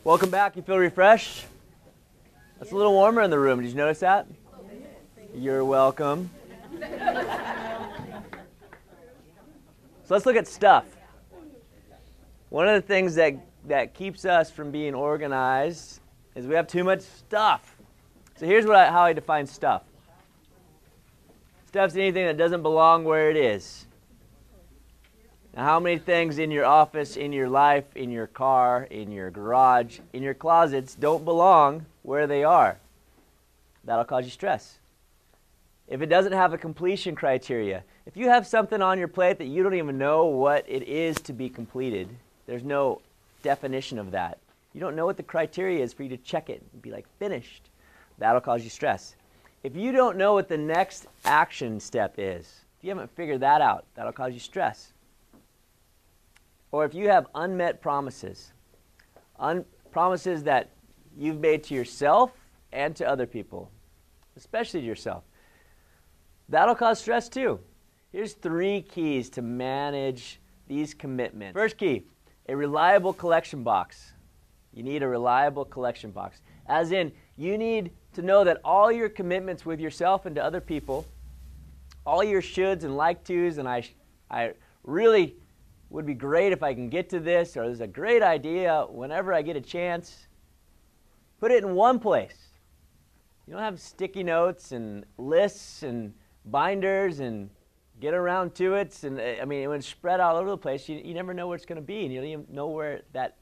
Welcome back. You feel refreshed? It's a little warmer in the room. Did you notice that? You're welcome. So let's look at stuff. One of the things that keeps us from being organized is we have too much stuff. So here's how I define stuff. Stuff's anything that doesn't belong where it is. Now, how many things in your office, in your life, in your car, in your garage, in your closets don't belong where they are? That'll cause you stress. If it doesn't have a completion criteria, if you have something on your plate that you don't even know what it is to be completed, there's no definition of that. You don't know what the criteria is for you to check it and be like, finished. That'll cause you stress. If you don't know what the next action step is, if you haven't figured that out, that'll cause you stress. Or if you have unmet promises, promises that you've made to yourself and to other people, especially to yourself, that'll cause stress too. Here's 3 keys to manage these commitments. First key, a reliable collection box. You need a reliable collection box. As in, you need to know that all your commitments with yourself and to other people, all your shoulds and like tos, and I really would be great if I can get to this, or there's a great idea whenever I get a chance. Put it in one place. You don't have sticky notes and lists and binders and get around to it. And I mean, when it's spread all over the place, you never know where it's going to be, and you don't even know where that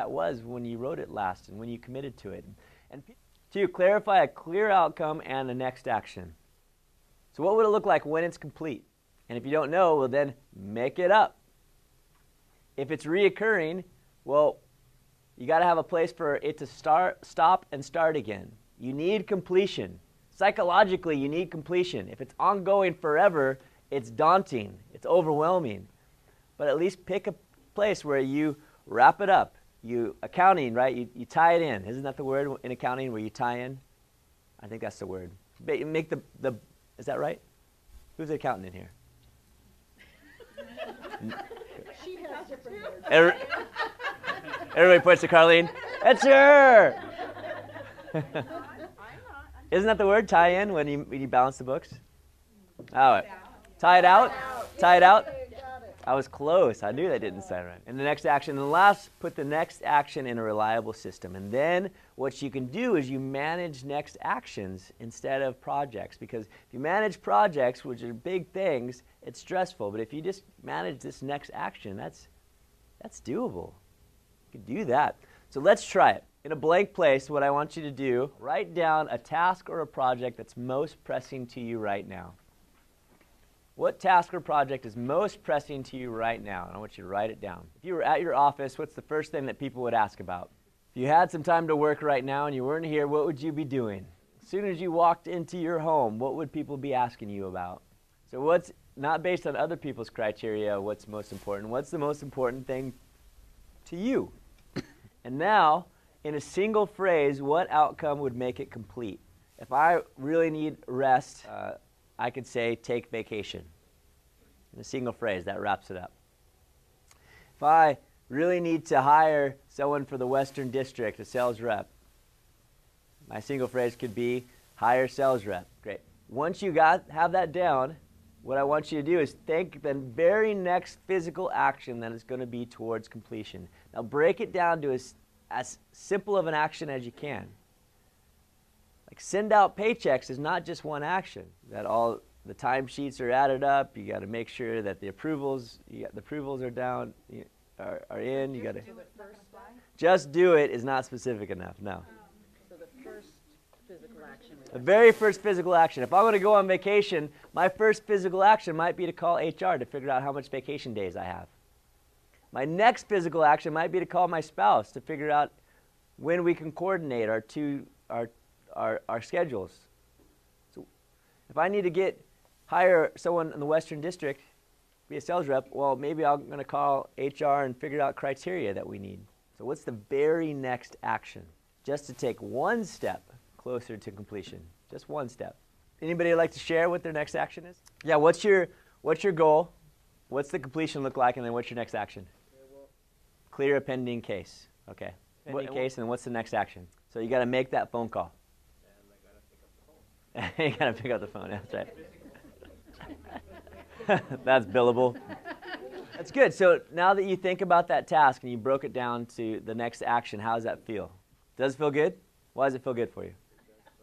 was when you wrote it last and when you committed to it. And 2, clarify a clear outcome and the next action. So what would it look like when it's complete? And if you don't know, well then make it up. If it's reoccurring, well, you got to have a place for it to stop and start again. You need completion. Psychologically, you need completion. If it's ongoing forever, it's daunting. It's overwhelming. But at least pick a place where you wrap it up. Accounting, right? You tie it in. Isn't that the word in accounting where you tie in? I think that's the word. Make is that right? Who's the accountant in here? She has different words. Everybody points to Carlene. That's her! I'm not. Isn't that the word, tie in, when you balance the books? Oh, tie it out? Tie it out? I was close. I knew that didn't sound right. And the next action, and last, put the next action in a reliable system. And then what you can do is you manage next actions instead of projects. Because if you manage projects, which are big things, it's stressful. But if you just manage this next action, that's doable. You can do that. So let's try it. In a blank place, what I want you to do, write down a task or a project that's most pressing to you right now. What task or project is most pressing to you right now? And I want you to write it down. If you were at your office, what's the first thing that people would ask about? If you had some time to work right now and you weren't here, what would you be doing? As soon as you walked into your home, what would people be asking you about? So what's not based on other people's criteria, what's most important? What's the most important thing to you? And now, in a single phrase, what outcome would make it complete? If I really need rest, I could say take vacation. In a single phrase, that wraps it up. If I really need to hire someone for the Western District, a sales rep, my single phrase could be hire sales rep. Great. Once you have that down, what I want you to do is think the very next physical action that is going to be towards completion. Now break it down to as simple of an action as you can. Like send out paychecks is not just one action. That all the timesheets are added up. You got to make sure that the approvals are down, are in. You got to just do it is not specific enough. No. So the first physical action. The very first physical action. If I'm going to go on vacation, my first physical action might be to call HR to figure out how much vacation days I have. My next physical action might be to call my spouse to figure out when we can coordinate our schedules. So if I need to hire someone in the Western District, be a sales rep, well, maybe I'm going to call HR and figure out criteria that we need. So what's the very next action? Just to take one step closer to completion. Just one step. Anybody like to share what their next action is? Yeah, what's your goal? What's the completion look like, and then what's your next action? Clear a pending case. Okay. In any case, and what's the next action? So you got to make that phone call. You got to pick up the phone. That's right. That's billable. That's good. So now that you think about that task and you broke it down to the next action, how does that feel? Does it feel good? Why does it feel good for you?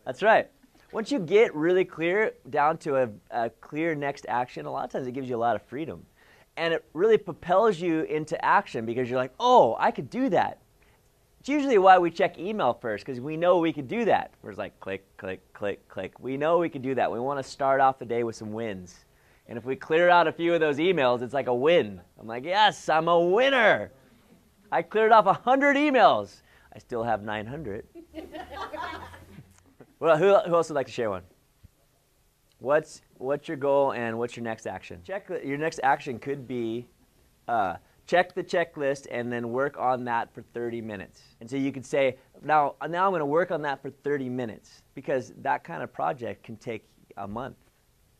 That's right. Once you get really clear down to a clear next action, a lot of times it gives you a lot of freedom. And it really propels you into action because you're like, oh, I could do that. It's usually why we check email first, because we know we could do that. We're just like, click, click, click, click. We know we could do that. We want to start off the day with some wins. And if we clear out a few of those emails, it's like a win. I'm like, yes, I'm a winner. I cleared off 100 emails. I still have 900. Well, who else would like to share one? What's your goal and what's your next action? Your next action could be check the checklist and then work on that for 30 minutes. And so you could say, now I'm going to work on that for 30 minutes, because that kind of project can take a month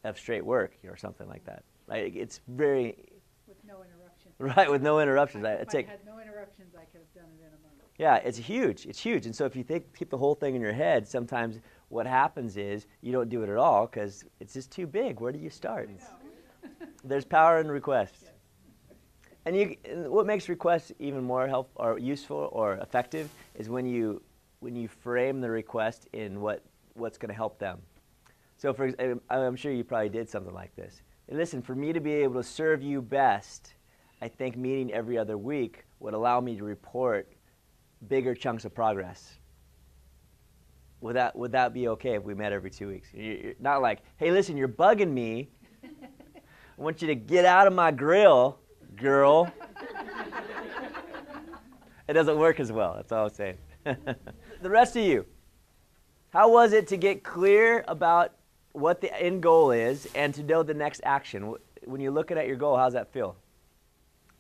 of straight work or something like that. Right? It's very... With no interruptions. Right, with no interruptions. If I had no interruptions, I could have done it in a month. Yeah, it's huge. It's huge. And so if you keep the whole thing in your head, sometimes what happens is you don't do it at all because it's just too big. Where do you start? There's power in requests. And what makes requests even more helpful or useful or effective is when you frame the request in what's going to help them. So I'm sure you probably did something like this. And listen, for me to be able to serve you best, I think meeting every other week would allow me to report bigger chunks of progress. Would that be okay if we met every 2 weeks? You're not like, hey, listen, you're bugging me. I want you to get out of my grill, girl. It doesn't work as well. That's all I'm saying. The rest of you, how was it to get clear about what the end goal is and to know the next action? When you're looking at your goal, how does that feel?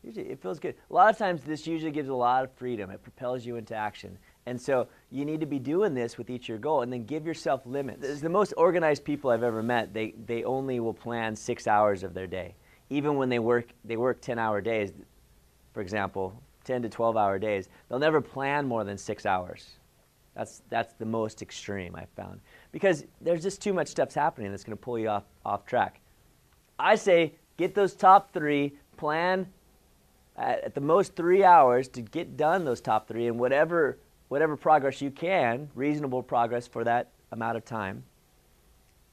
Usually it feels good. A lot of times this usually gives a lot of freedom. It propels you into action. And so you need to be doing this with each of your goal and then give yourself limits. The most organized people I've ever met, they only will plan 6 hours of their day. Even when they work 10-hour days, for example, 10 to 12-hour days, they'll never plan more than 6 hours. That's the most extreme I've found. Because there's just too much stuff happening that's going to pull you off track. I say get those top 3, plan at the most 3 hours to get done those top 3, and whatever progress you can, reasonable progress for that amount of time.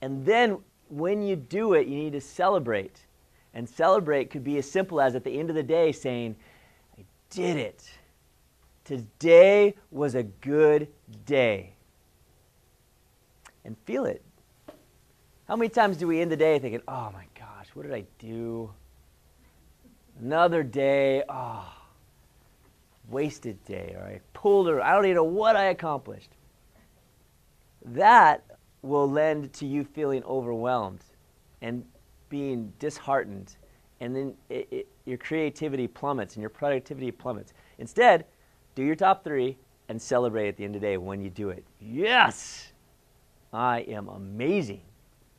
And then when you do it, you need to celebrate. And celebrate could be as simple as at the end of the day saying, I did it. Today was a good day. And feel it. How many times do we end the day thinking, oh my gosh, what did I do? Another day, wasted day, or I pulled her, I don't even know what I accomplished. That will lend to you feeling overwhelmed and being disheartened, and then your creativity plummets and your productivity plummets. Instead, do your top 3 and celebrate at the end of the day when you do it. Yes! I am amazing.